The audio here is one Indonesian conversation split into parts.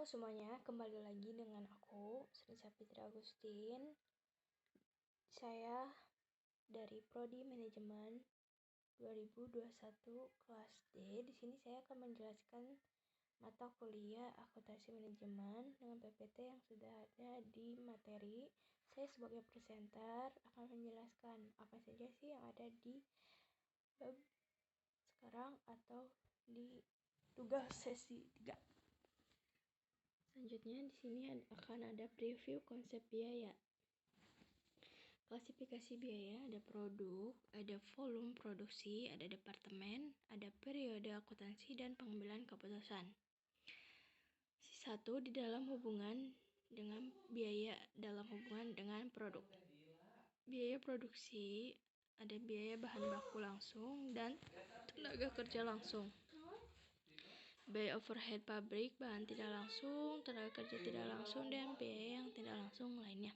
Halo semuanya, kembali lagi dengan aku, Sri Fitri Agustin. Saya dari Prodi Manajemen 2021 kelas D. Di sini saya akan menjelaskan mata kuliah Akuntansi Manajemen dengan PPT yang sudah ada di materi. Saya sebagai presenter akan menjelaskan apa saja sih yang ada di bab sekarang atau di tugas sesi 3. Selanjutnya di sini akan ada preview konsep biaya. Klasifikasi biaya ada produk, ada volume produksi, ada departemen, ada periode akuntansi dan pengambilan keputusan. 1. Di dalam hubungan dengan biaya dalam hubungan dengan produk. Biaya produksi ada biaya bahan baku langsung dan tenaga kerja langsung. Biaya overhead pabrik, bahan tidak langsung, tenaga kerja tidak langsung, dan biaya yang tidak langsung lainnya.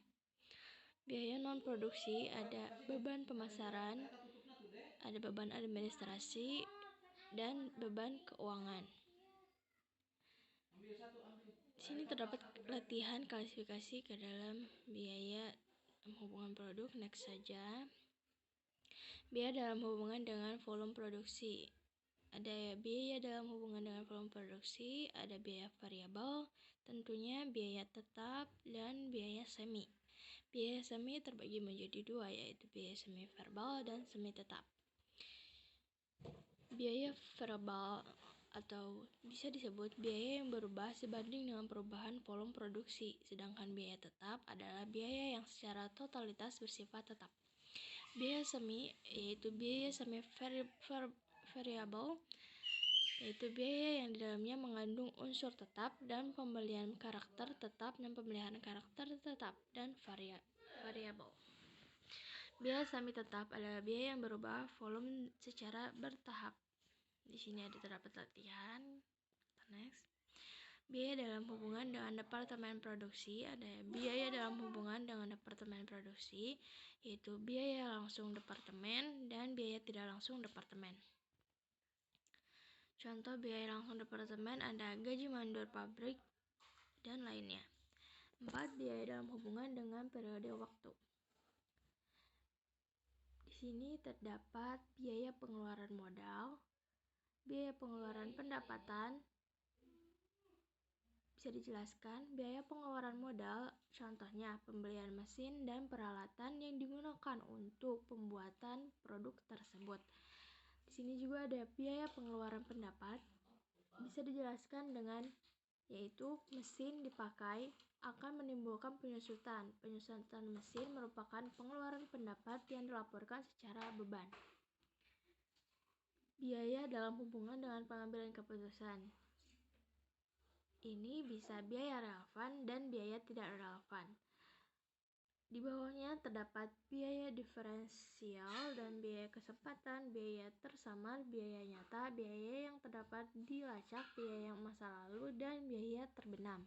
Biaya non-produksi ada beban pemasaran, ada beban administrasi, dan beban keuangan. Di sini terdapat latihan klasifikasi ke dalam biaya hubungan produk. Next saja. Biaya dalam hubungan dengan volume produksi. Ada biaya dalam hubungan dengan volume produksi, ada biaya variabel, tentunya biaya tetap dan biaya semi. Biaya semi terbagi menjadi dua, yaitu biaya semi variabel dan semi tetap. Biaya variabel atau bisa disebut biaya yang berubah sebanding dengan perubahan volume produksi, sedangkan biaya tetap adalah biaya yang secara totalitas bersifat tetap. Biaya semi yaitu biaya semi variabel, yaitu biaya yang di dalamnya mengandung unsur tetap dan pembelian karakter tetap dan pemeliharaan karakter tetap dan variabel. Biaya semi tetap adalah biaya yang berubah volume secara bertahap. Di sini ada terdapat latihan. Next. Biaya dalam hubungan dengan departemen produksi ada biaya dalam hubungan dengan departemen produksi, yaitu biaya langsung departemen dan biaya tidak langsung departemen. Contoh biaya langsung departemen ada gaji mandor pabrik dan lainnya. 4. Biaya dalam hubungan dengan periode waktu. Di sini terdapat biaya pengeluaran modal, biaya pengeluaran pendapatan. Bisa dijelaskan, biaya pengeluaran modal contohnya pembelian mesin dan peralatan yang digunakan untuk pembuatan produk tersebut. Di sini juga ada biaya pengeluaran pendapat. Bisa dijelaskan dengan yaitu mesin dipakai akan menimbulkan penyusutan. Penyusutan mesin merupakan pengeluaran pendapat yang dilaporkan secara beban. Biaya dalam hubungan dengan pengambilan keputusan. Ini bisa biaya relevan dan biaya tidak relevan. Di bawahnya terdapat biaya diferensial dan biaya kesempatan, biaya tersamar, biaya nyata, biaya yang terdapat di lacak, biaya yang masa lalu, dan biaya terbenam.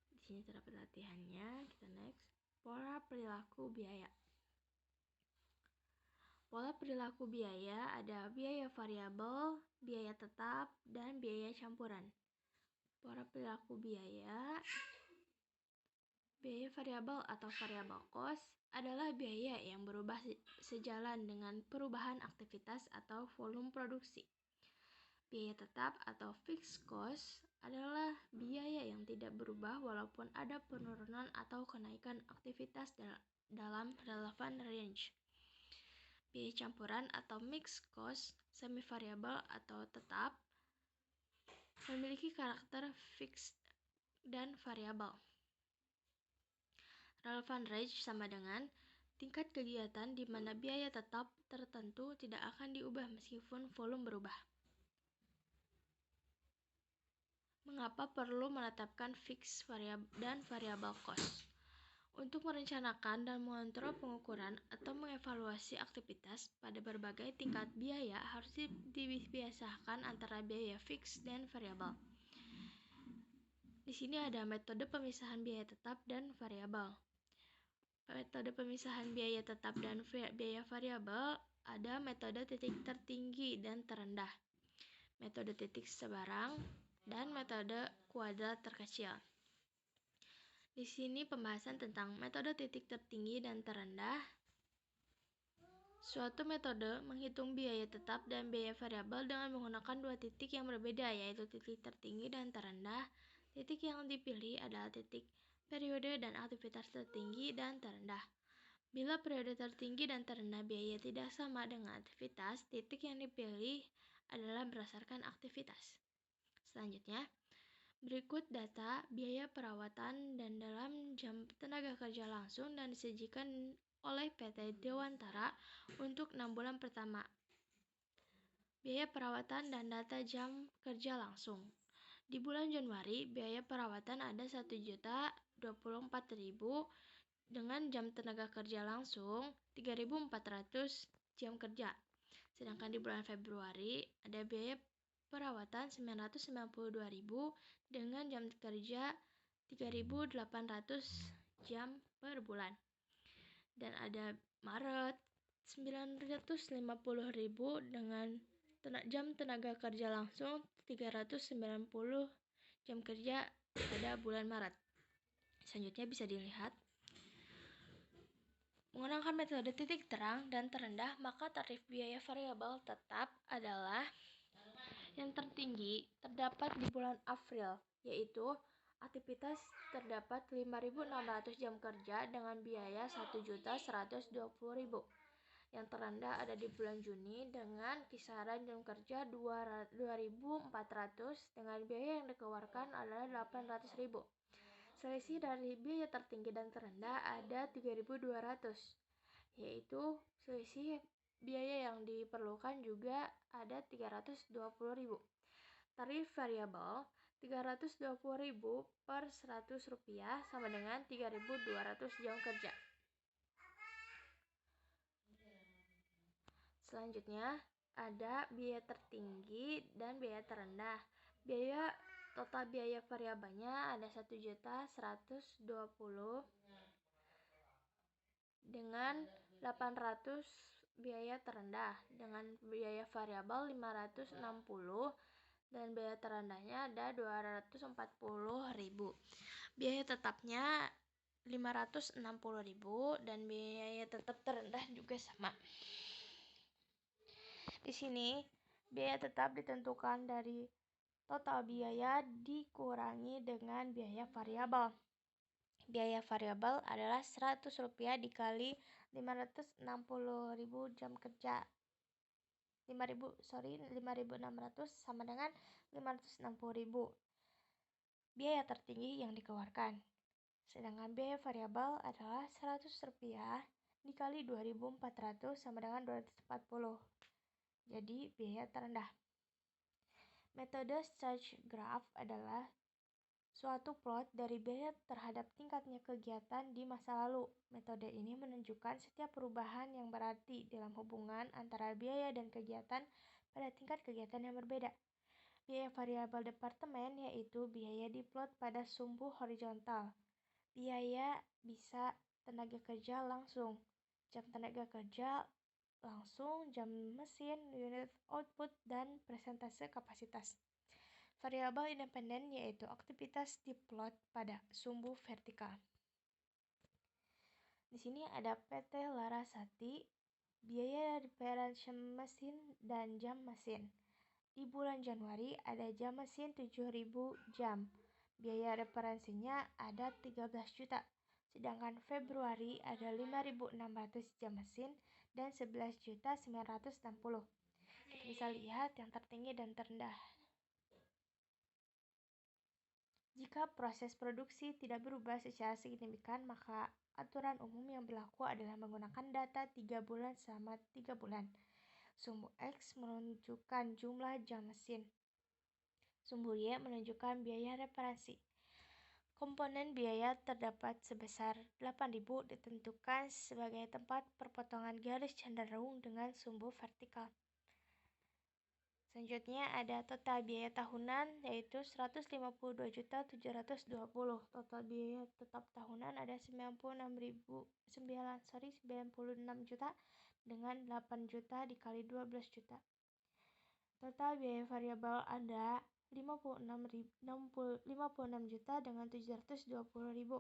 Di sini terdapat latihannya. Kita next. Pola perilaku biaya. Pola perilaku biaya ada biaya variabel, biaya tetap, dan biaya campuran. Pola perilaku biaya. Biaya variabel atau variable cost adalah biaya yang berubah sejalan dengan perubahan aktivitas atau volume produksi. Biaya tetap atau fixed cost adalah biaya yang tidak berubah walaupun ada penurunan atau kenaikan aktivitas dalam relevan range. Biaya campuran atau mixed cost, semi variabel atau tetap, memiliki karakter fixed dan variabel. Relevan range sama dengan tingkat kegiatan di mana biaya tetap tertentu tidak akan diubah meskipun volume berubah. Mengapa perlu menetapkan fixed dan variable cost? Untuk merencanakan dan mengontrol pengukuran atau mengevaluasi aktivitas pada berbagai tingkat biaya harus dibiasakan antara biaya fixed dan variabel. Di sini ada metode pemisahan biaya tetap dan variabel. Metode pemisahan biaya tetap dan biaya variabel ada metode titik tertinggi dan terendah, metode titik sebarang, dan metode kuadrat terkecil. Di sini pembahasan tentang metode titik tertinggi dan terendah. Suatu metode menghitung biaya tetap dan biaya variabel dengan menggunakan dua titik yang berbeda, yaitu titik tertinggi dan terendah. Titik yang dipilih adalah titik periode dan aktivitas tertinggi dan terendah. Bila periode tertinggi dan terendah biaya tidak sama dengan aktivitas, titik yang dipilih adalah berdasarkan aktivitas. Selanjutnya, berikut data biaya perawatan dan dalam jam tenaga kerja langsung dan disajikan oleh PT Dewantara untuk 6 bulan pertama. Biaya perawatan dan data jam kerja langsung. Di bulan Januari, biaya perawatan ada 1.024.000 dengan jam tenaga kerja langsung 3.400 jam kerja. Sedangkan di bulan Februari ada biaya perawatan 992.000 dengan jam kerja 3.800 jam per bulan. Dan ada Maret 950.000 dengan jam tenaga kerja langsung 390 jam kerja pada bulan Maret. Selanjutnya bisa dilihat menggunakan metode titik terang dan terendah, maka tarif biaya variabel tetap adalah yang tertinggi terdapat di bulan April, yaitu aktivitas terdapat 5.600 jam kerja dengan biaya 1.120.000. Yang terendah ada di bulan Juni dengan kisaran jam kerja 2.400 dengan biaya yang dikeluarkan adalah 800.000. Selisih dari biaya tertinggi dan terendah ada 3.200, yaitu selisih biaya yang diperlukan juga ada 320.000. Tarif variabel 320.000 per 100 rupiah sama dengan 3.200 jam kerja. Selanjutnya ada biaya tertinggi dan biaya terendah. Total biaya variabelnya ada 1.120 dengan 800 biaya terendah, dengan biaya variabel 560 dan biaya terendahnya ada 240.000. Biaya tetapnya 560.000 dan biaya tetap terendah juga sama. Di sini biaya tetap ditentukan dari total biaya dikurangi dengan biaya variabel. Biaya variabel adalah 100 rupiah dikali 560.000 jam kerja. 5.600 sama dengan 560.000. Biaya tertinggi yang dikeluarkan. Sedangkan biaya variabel adalah 100 rupiah dikali 2.400 sama dengan 240. Jadi biaya terendah. Metode charge graph adalah suatu plot dari biaya terhadap tingkatnya kegiatan di masa lalu. Metode ini menunjukkan setiap perubahan yang berarti dalam hubungan antara biaya dan kegiatan pada tingkat kegiatan yang berbeda. Biaya variabel departemen yaitu biaya diplot pada sumbu horizontal. Biaya bisa tenaga kerja langsung, jam tenaga kerja langsung, jam mesin, unit output, dan persentase kapasitas. Variabel independen yaitu aktivitas diplot pada sumbu vertikal. Di sini ada PT Larasati, biaya reparation mesin dan jam mesin. Di bulan Januari ada jam mesin 7.000 jam. Biaya reparansinya ada 13 juta. Sedangkan Februari ada 5.600 jam mesin dan 11.960. Kita bisa lihat yang tertinggi dan terendah. Jika proses produksi tidak berubah secara signifikan, maka aturan umum yang berlaku adalah menggunakan data 3 bulan selama 3 bulan. Sumbu X menunjukkan jumlah jam mesin. Sumbu Y menunjukkan biaya reparasi. Komponen biaya terdapat sebesar 8.000 ditentukan sebagai tempat perpotongan garis cenderung dengan sumbu vertikal. Selanjutnya ada total biaya tahunan yaitu 152.720. Total biaya tetap tahunan ada 96 juta dengan 8 juta dikali 12 juta. Total biaya variabel ada 56 juta dengan 720.000.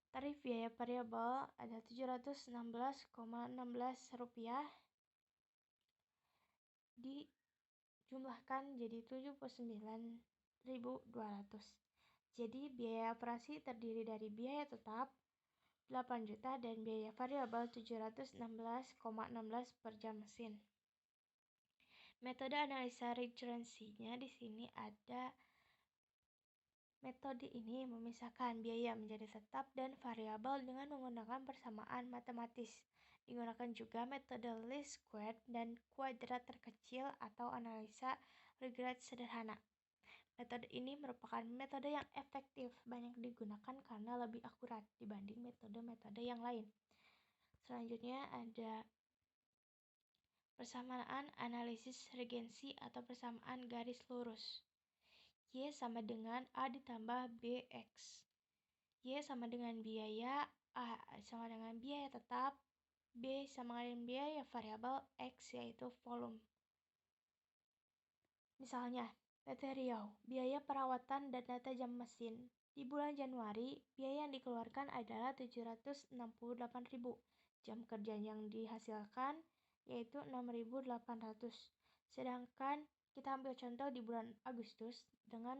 Tarif biaya variabel ada Rp716,16 dijumlahkan jadi 79.200. Jadi biaya operasi terdiri dari biaya tetap 8 juta dan biaya variabel 716,16 per jam mesin. Metode analisa regerensinya di sini ada. Metode ini memisahkan biaya menjadi tetap dan variabel dengan menggunakan persamaan matematis. Digunakan juga metode least squared dan kuadrat terkecil atau analisa regret sederhana. Metode ini merupakan metode yang efektif, banyak digunakan karena lebih akurat dibanding metode-metode yang lain. Selanjutnya ada persamaan analisis regensi atau persamaan garis lurus. Y sama dengan A ditambah BX. Y sama dengan biaya, A sama dengan biaya tetap, B sama dengan biaya variabel, X yaitu volume. Misalnya, PT Riau, biaya perawatan dan data jam mesin. Di bulan Januari, biaya yang dikeluarkan adalah 768.000. Jam kerja yang dihasilkan yaitu 6.800. Sedangkan kita ambil contoh di bulan Agustus dengan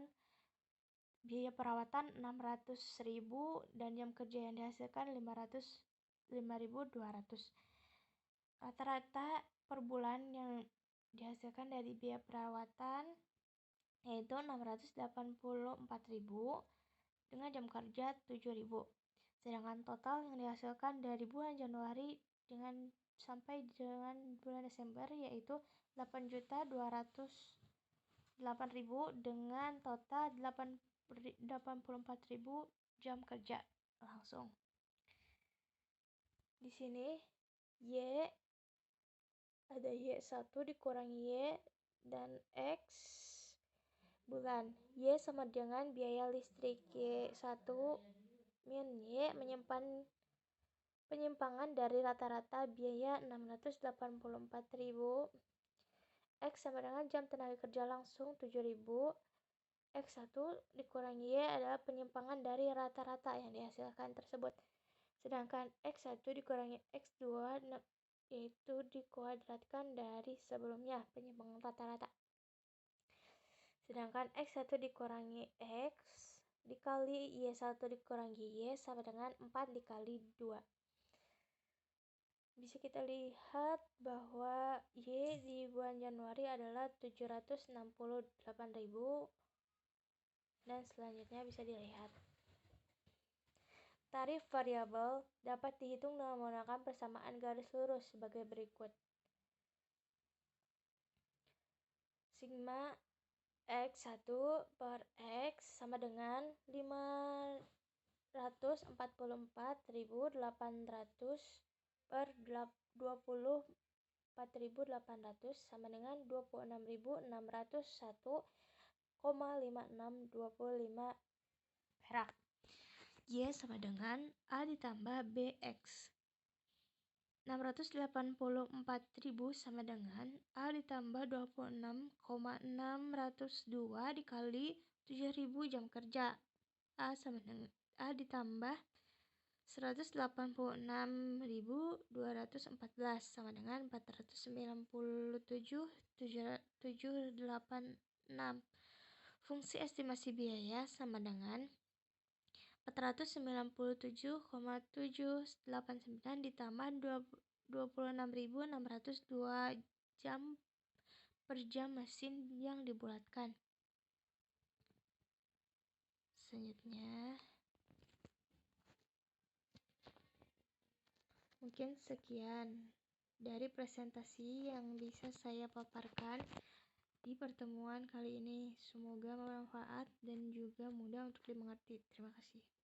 biaya perawatan 600.000 dan jam kerja yang dihasilkan 5.200. Rata-rata per bulan yang dihasilkan dari biaya perawatan yaitu 684.000 dengan jam kerja 7.000. Sedangkan total yang dihasilkan dari bulan Januari sampai dengan bulan Desember yaitu 8.208.000 dengan total 84.000 jam kerja langsung. Di sini Y ada Y1 dikurangi Y dan X bulan. Y sama dengan biaya listrik. Y1 min Y penyimpangan dari rata-rata biaya 684.000. X sama dengan jam tenaga kerja langsung 7.000. X1 dikurangi Y adalah penyimpangan dari rata-rata yang dihasilkan tersebut. Sedangkan X1 dikurangi X2 yaitu dikuadratkan dari sebelumnya penyimpangan rata-rata. Sedangkan X1 dikurangi X dikali Y1 dikurangi Y sama dengan 4 dikali 2. Bisa kita lihat bahwa Y di bulan Januari adalah 768.000 dan selanjutnya bisa dilihat. Tarif variabel dapat dihitung dengan menggunakan persamaan garis lurus sebagai berikut. Sigma X1 per X sama dengan 544.800 per 24.800 sama dengan 26.601,5625 perak. Y sama dengan A ditambah BX. 684.000 sama dengan A ditambah 26,602 dikali 7.000 jam kerja. A sama dengan A ditambah 186.214 sama dengan 497.786. Fungsi estimasi biaya sama dengan 497,789 ditambah 26.602 jam per jam mesin yang dibulatkan. Selanjutnya, mungkin sekian dari presentasi yang bisa saya paparkan di pertemuan kali ini. Semoga bermanfaat dan juga mudah untuk dimengerti. Terima kasih.